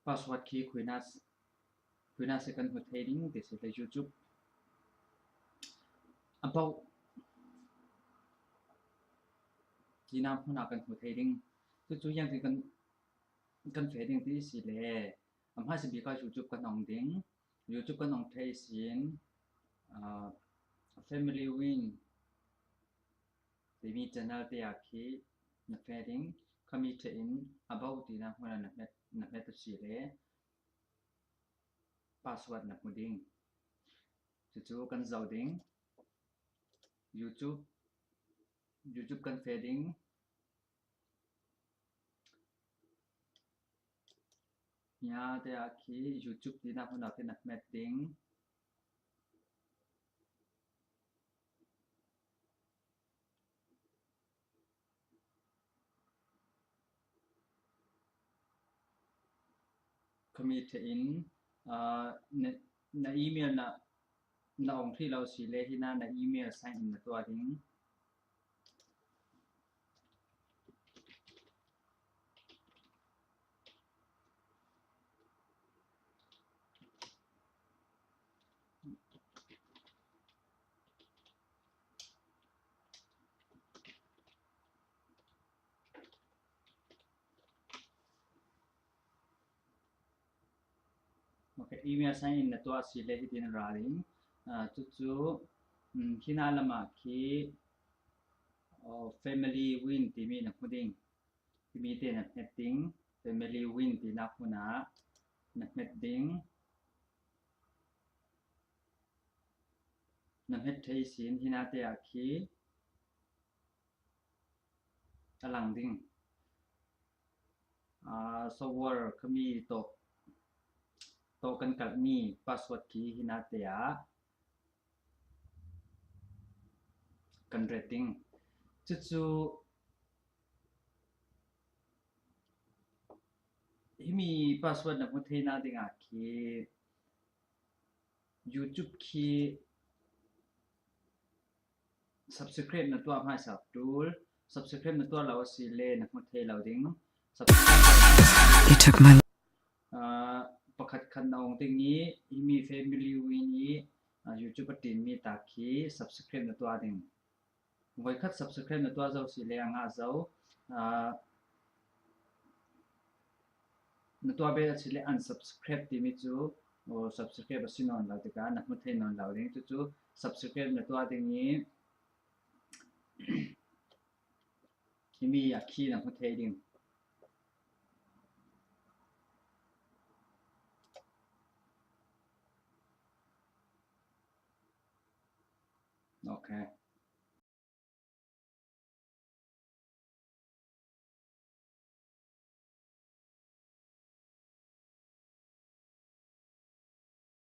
password key kuina second hot heading this is the YouTube about tina huna kan hot heading chu yang ti kan heading ti si le am ha si bi ka YouTube kan ong ding YouTube kan ong thai sin family win TV channel te akhi na heading commit in about tina huna na met si le password na puding chu kan zau ding YouTube kan heading ya te akhi YouTube tina huna te na met ding commit in na email na ong thi lo si le hina na email sign in na to ding okay email sign in na to si le hitin raring chu hina lama ki family win ti mi na puding ti mi te na heading family win ti na puna na heading na head thai sin hina te akhi alang ding software kami to kan kal mi password key hina te a kan rating chu himi password na puthe na dinga ki YouTube ki subscribe na to ma sa tool subscribe na to law si le na puthe law ding It took my pakhat khan naung ting ni himi family win ni YouTube team mi ta ki subscribe na to ding voi khat subscribe na to zau si le anga zau na to be si le unsubscribe ti mi chu o subscribe asinon la tika na mu the non la ding chu subscribe na to ding ni himi akhi na mu the ding okay